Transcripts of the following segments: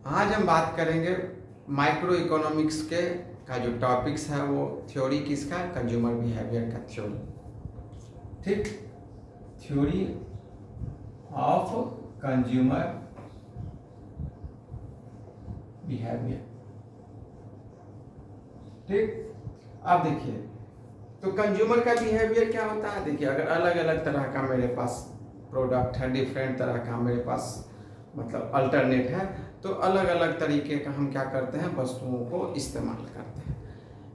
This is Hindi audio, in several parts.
आज हम बात करेंगे माइक्रो इकोनॉमिक्स के का जो टॉपिक्स है वो थ्योरी किसका, कंज्यूमर बिहेवियर का थ्योरी। ठीक, थ्योरी ऑफ कंज्यूमर बिहेवियर। ठीक, अब देखिए तो कंज्यूमर का बिहेवियर क्या होता है। देखिए अगर अलग अलग तरह का मेरे पास प्रोडक्ट है, डिफरेंट तरह का मेरे पास मतलब अल्टरनेट है, तो अलग अलग तरीके का हम क्या करते हैं, वस्तुओं को इस्तेमाल करते हैं।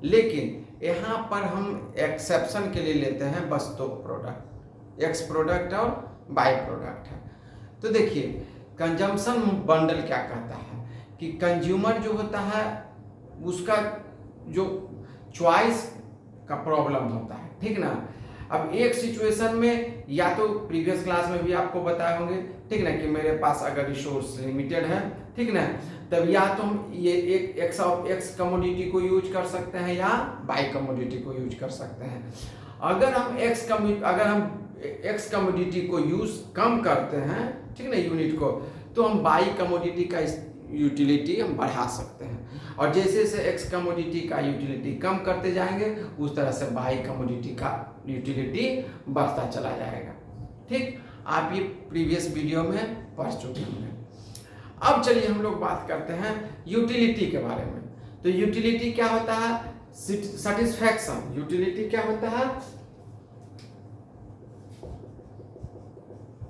लेकिन यहाँ पर हम एक्सेप्शन के लिए लेते हैं बस दो प्रोडक्ट, एक्स प्रोडक्ट और बाई प्रोडक्ट है। तो देखिए कंजम्पशन बंडल क्या कहता है कि कंज्यूमर जो होता है उसका जो चॉइस का प्रॉब्लम होता है, ठीक ना। अब एक सिचुएशन में या तो प्रीवियस क्लास में भी आपको बताए होंगे, ठीक ना, कि मेरे पास अगर रिसोर्स लिमिटेड है, ठीक ना, तब या तो हम ये एक एक्स कमोडिटी को यूज कर सकते हैं या बाई कमोडिटी को यूज कर सकते हैं। अगर हम एक्स कमोडिटी को यूज कम करते हैं, ठीक ना, यूनिट को, तो हम बाई कमोडिटी का यूटिलिटी हम बढ़ा सकते हैं। और जैसे जैसे एक्स कमोडिटी का यूटिलिटी कम करते जाएंगे उस तरह से बाई कमोडिटी का यूटिलिटी बढ़ता चला जाएगा। ठीक, आप ये प्रीवियस वीडियो में पढ़ चुके होंगे। अब चलिए हम लोग बात करते हैं यूटिलिटी के बारे में। तो यूटिलिटी क्या होता है, सेटिस्फैक्शन। यूटिलिटी क्या होता है,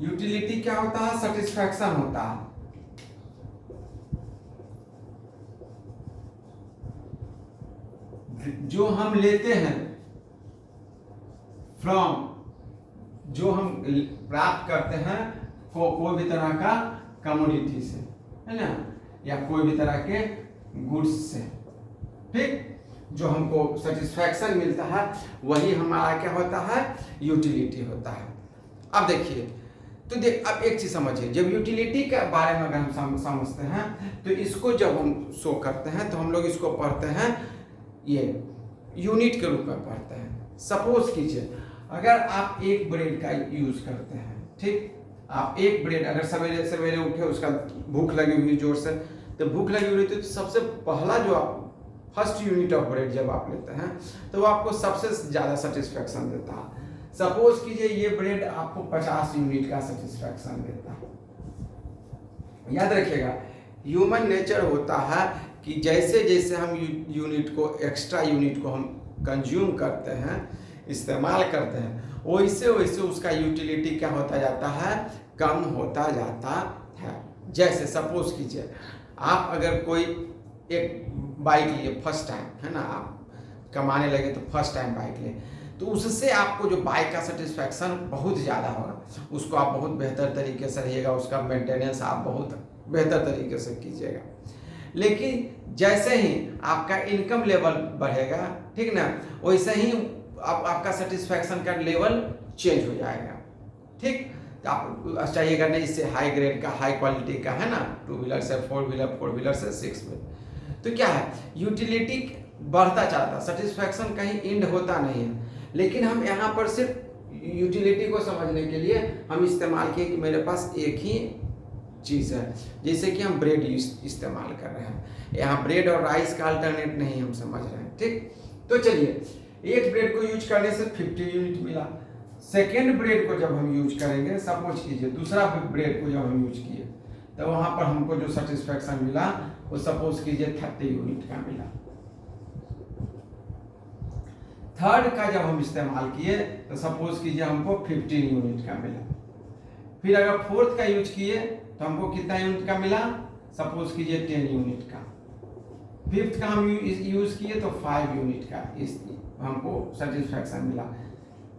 यूटिलिटी क्या होता है, सेटिस्फैक्शन होता है। जो हम लेते हैं फ्रॉम, जो हम प्राप्त करते हैं कोई भी तरह का कमोडिटी से, है ना, या कोई भी तरह के गुड्स से, ठीक, जो हमको सेटिस्फैक्शन मिलता है वही हमारा क्या होता है, यूटिलिटी होता है। अब देखिए तो अब एक चीज समझिए, जब यूटिलिटी के बारे में अगर हम समझते हैं तो इसको जब हम शो करते हैं तो हम लोग इसको पढ़ते हैं ये यूनिट के रूप में पढ़ते हैं। सपोज कीजिए अगर आप एक ब्रेड का यूज करते हैं, ठीक, आप एक ब्रेड अगर सवेरे सवेरे उठे, उसका भूख लगी हुई जोर से, तो भूख लगी हुई तो सबसे पहला जो आप फर्स्ट यूनिट ऑफ ब्रेड जब आप लेते हैं तो वो आपको सबसे ज़्यादा सेटिस्फैक्शन देता है। सपोज कीजिए ये ब्रेड आपको 50 यूनिट का सेटिस्फैक्शन देता है। याद रखिएगा ह्यूमन नेचर होता है कि जैसे जैसे हम यूनिट को, एक्स्ट्रा यूनिट को हम कंज्यूम करते हैं, इस्तेमाल करते हैं, वैसे वैसे उसका यूटिलिटी क्या होता जाता है, कम होता जाता है। जैसे सपोज कीजिए आप अगर कोई एक बाइक लिए फर्स्ट टाइम, है ना, आप कमाने लगे तो फर्स्ट टाइम बाइक लिए, तो उससे आपको जो बाइक का सेटिस्फैक्शन बहुत ज़्यादा होगा, उसको आप बहुत बेहतर तरीके से रहिएगा, उसका मेंटेनेंस आप बहुत बेहतर तरीके से कीजिएगा। लेकिन जैसे ही आपका इनकम लेवल बढ़ेगा, ठीक ना, वैसे ही आपका सेटिस्फैक्शन का लेवल चेंज हो जाएगा। ठीक, तो आप चाहिएगा नहीं इससे हाई ग्रेड का, हाई क्वालिटी का, है ना, 2 व्हीलर से 4 व्हीलर, 4 व्हीलर से 6 व्हीलर। तो क्या है, यूटिलिटी बढ़ता चाहता, सेटिस्फैक्शन कहीं एंड होता नहीं है। लेकिन हम यहाँ पर सिर्फ यूटिलिटी को समझने के लिए हम इस्तेमाल किए कि मेरे पास एक ही चीज़ है, जैसे कि हम ब्रेड इस्तेमाल कर रहे हैं, यहाँ ब्रेड और राइस का अल्टरनेट नहीं हम समझ रहे हैं। ठीक, तो चलिए एक ब्रेड को यूज करने से 50 यूनिट मिला। सेकेंड ब्रेड को जब हम यूज करेंगे, सपोज कीजिए दूसरा ब्रेड को जब हम यूज किए तो वहाँ पर हमको जो सेटिस्फैक्शन मिला वो सपोज कीजिए 30 यूनिट का मिला। थर्ड का जब हम इस्तेमाल किए तो सपोज कीजिए हमको 15 यूनिट का मिला। फिर अगर फोर्थ का यूज किए तो हमको कितना यूनिट का मिला, सपोज कीजिए 10 यूनिट का। फिफ्थ का हम यूज किए तो 5 यूनिट का इस हमको सेटिस्फैक्शन मिला।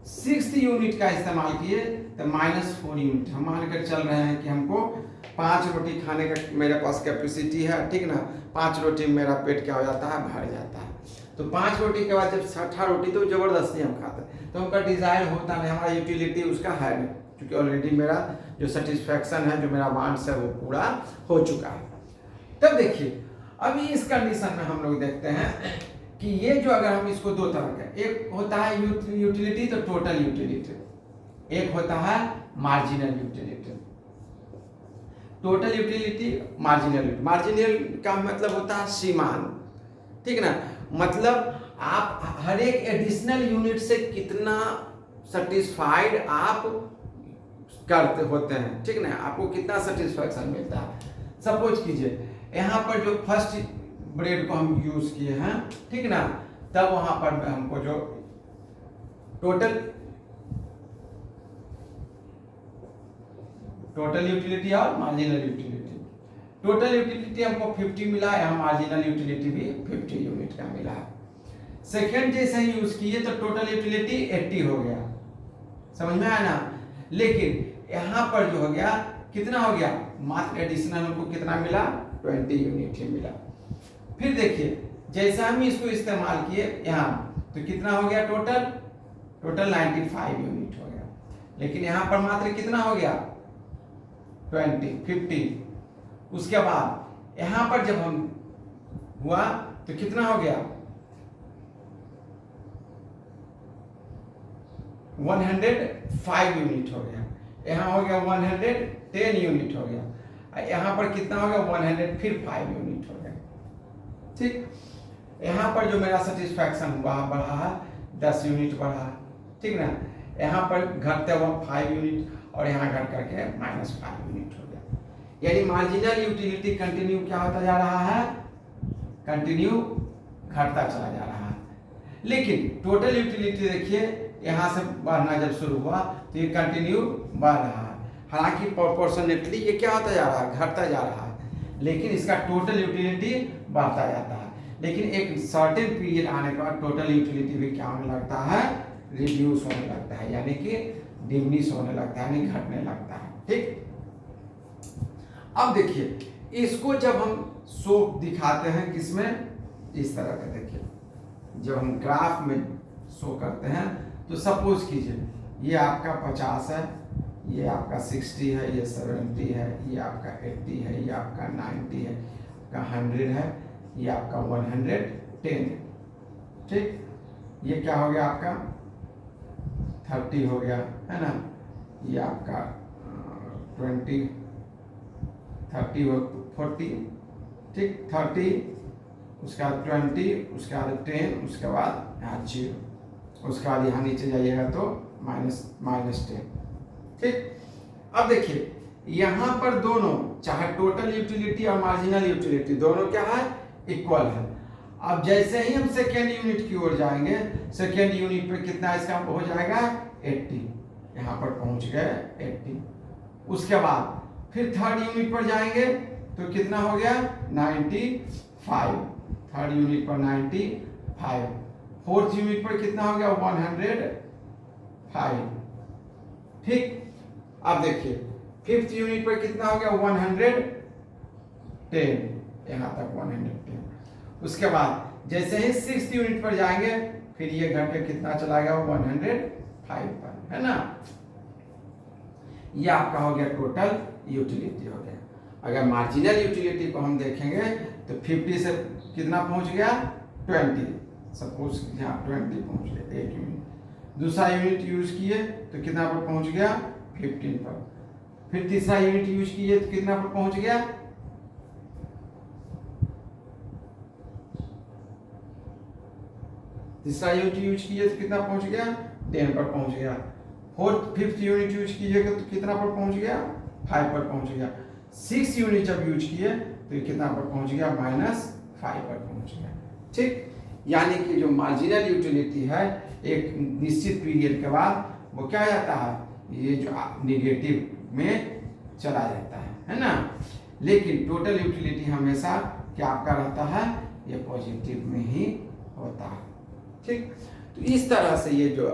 सिक्स्थ यूनिट का इस्तेमाल किए तो -4 यूनिट। हम मानकर चल रहे हैं कि हमको 5 रोटी खाने का मेरे पास कैपेसिटी है, ठीक ना, 5 रोटी मेरा पेट क्या हो जाता है, भर जाता है। तो 5 रोटी के बाद जब 6ठा रोटी तो जबरदस्ती हम खाते हैं, तो हमका डिजायर होता नहीं, हमारा यूटिलिटी उसका है नहीं, क्योंकि ऑलरेडी मेरा जो सेटिस्फैक्शन है, जो मेरा वांट्स है, वो पूरा हो चुका है। तब देखिए अभी इस कंडीशन में हम लोग देखते हैं कि ये जो अगर हम इसको दो तरह का, एक होता है यूटिलिटी तो टोटल यूटिलिटी, एक होता है marginal utility. Total utility, marginal. Marginal का मतलब होता है सीमांत, ठीक ना, मतलब आप हर एक एडिशनल यूनिट से कितना सेटिस्फाइड आप करते होते हैं, ठीक ना, आपको कितना सेटिस्फैक्शन मिलता है। सपोज कीजिए यहाँ पर जो फर्स्ट ब्रेड को हम यूज किए हैं, ठीक ना, तब वहां पर हमको जो टोटल यूटिलिटी और मार्जिनल यूटिलिटी, टोटल यूटिलिटी हमको 50 मिला, यहाँ मार्जिनल यूटिलिटी भी 50 यूनिट का मिला है। सेकेंड जैसे ही यूज किए तो टोटल यूटिलिटी 80 हो गया, समझ में आया ना। लेकिन यहाँ पर जो हो गया कितना हो गया, मात्र एडिशनल हमको कितना मिला, 20 यूनिट ही मिला। फिर देखिए जैसा हम इसको इस्तेमाल किए यहाँ तो कितना हो गया, टोटल 95 यूनिट हो गया। लेकिन यहाँ पर मात्र कितना हो गया, 50। उसके बाद यहाँ पर जब हम हुआ तो कितना हो गया, 105 यूनिट हो गया। यहाँ हो गया 110 यूनिट हो गया। यहाँ पर कितना हो गया, 105 यूनिट हो गया, ठीक। यहाँ पर जो मेरा सेटिस्फैक्शन हुआ बढ़ा है, 10 यूनिट बढ़ा, ठीक ना। यहाँ पर घटते हुआ 5 यूनिट और यहाँ घट करके -5 यूनिट हो गया। यानी मार्जिनल यूटिलिटी कंटिन्यू क्या होता जा रहा है, कंटिन्यू घटता चला जा रहा है। लेकिन टोटल यूटिलिटी देखिए यहाँ से बढ़ना जब शुरू हुआ तो ये कंटिन्यू बढ़ रहा है। हालांकि प्रोपोर्शनेटली ये क्या होता जा रहा है, घटता जा रहा है, लेकिन इसका टोटल यूटिलिटी बढ़ता जाता है। लेकिन एक सर्टेन पीरियड आने के बाद टोटल यूटिलिटी भी क्या होने लगता है, रिड्यूस होने लगता है, यानी कि डिमिनिश होने लगता है, यानी घटने लगता है, ठीक। अब देखिए इसको जब हम शो दिखाते हैं किसमें, इस तरह का देखिए, जब हम ग्राफ में शो करते हैं तो सपोज कीजिए ये आपका 50 है, ये आपका 60 है, ये 70 है, ये आपका 80 है, ये आपका 90 है, आपका 100 है, ये आपका 110 है, ठीक। ये क्या हो गया आपका 30 हो गया, है ना। ये आपका 20, 30 हो 40, ठीक, 30, उसके बाद 20, उसके बाद 10, उसके बाद यहाँ 0, उसके बाद यहाँ नीचे जाइएगा तो -10, ठीक। अब देखिए यहाँ पर दोनों, चाहे टोटल यूटिलिटी और मार्जिनल यूटिलिटी, दोनों क्या है, इक्वल है। अब जैसे ही हम सेकेंड यूनिट की ओर जाएंगे, सेकेंड यूनिट पे कितना इसका हो जाएगा, 80, यहाँ पर पहुंच गए 80। उसके बाद फिर थर्ड यूनिट पर जाएंगे तो कितना हो गया, 95, थर्ड यूनिट पर 95, फोर्थ यूनिट पर कितना हो गया, 105, ठीक। अब देखिए फिफ्थ यूनिट पर कितना हो गया, 110, यहाँ तक 110। उसके बाद जैसे ही सिक्स्थ यूनिट पर जाएंगे फिर ये घट के कितना चला गया, 105 पर, है ना। ये आपका हो गया टोटल यूटिलिटी हो गया। अगर मार्जिनल यूटिलिटी को हम देखेंगे तो 50 से कितना पहुंच गया, 20, सपोज यहाँ 20 पहुंच गया एक यूनिट। दूसरा यूनिट यूज किए तो कितना पर पहुंच गया, 15 पर। फिर तीसरा यूनिट यूज किए तो कितना पर पहुंच गया, तीसरा यूनिट यूज किए तो कितना पहुंच गया, 10 पर पहुंच गया। फिफ्थ यूनिट यूज कीजिएगा तो कितना पर पहुंच गया, 5 पर पहुंच गया। 6 यूनिट जब यूज किए तो ये कितना पर पहुंच गया, -5 पर पहुंच गया, ठीक। यानी कि जो मार्जिनल यूटिलिटी है एक निश्चित पीरियड के बाद वो क्या जाता है, ये जो निगेटिव में चला जाता है ना। लेकिन टोटल यूटिलिटी हमेशा क्या आपका रहता है, ये पॉजिटिव में ही होता है, ठीक। तो इस तरह से ये जो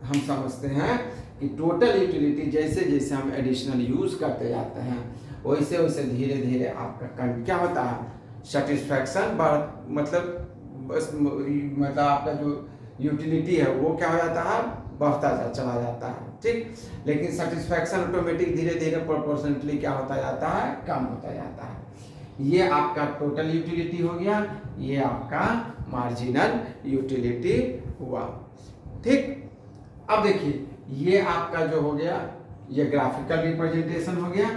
हम समझते हैं कि टोटल यूटिलिटी जैसे जैसे हम एडिशनल यूज करते जाते हैं वैसे वैसे धीरे धीरे आपका क्या होता है, सेटिस्फैक्शन मतलब आपका जो यूटिलिटी है वो क्या हो जाता है, बढ़ता चला जाता है, ठीक। लेकिन सेटिस्फैक्शन ऑटोमेटिक धीरे धीरे प्रोपोर्शनली क्या होता जाता है, कम होता जाता है। ये आपका टोटल यूटिलिटी हो गया, ये आपका मार्जिनल यूटिलिटी हुआ, ठीक। अब देखिए ये आपका जो हो गया, ये ग्राफिकल रिप्रेजेंटेशन हो गया,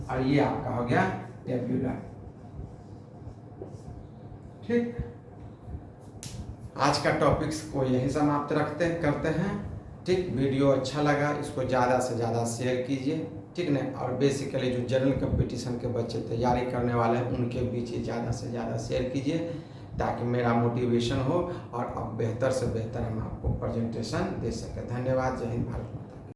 और ये आपका हो गया टेब्यूलर। ठीक, आज का टॉपिक्स को यही समाप्त करते हैं। ठीक, वीडियो अच्छा लगा इसको ज़्यादा से ज़्यादा शेयर कीजिए, ठीक ना। और बेसिकली जो जनरल कंपटीशन के बच्चे तैयारी करने वाले हैं उनके बीच ही ज़्यादा से ज़्यादा शेयर कीजिए, ताकि मेरा मोटिवेशन हो और अब बेहतर से बेहतर हम आपको प्रेजेंटेशन दे सकें। धन्यवाद। जय हिंद, भारत माता।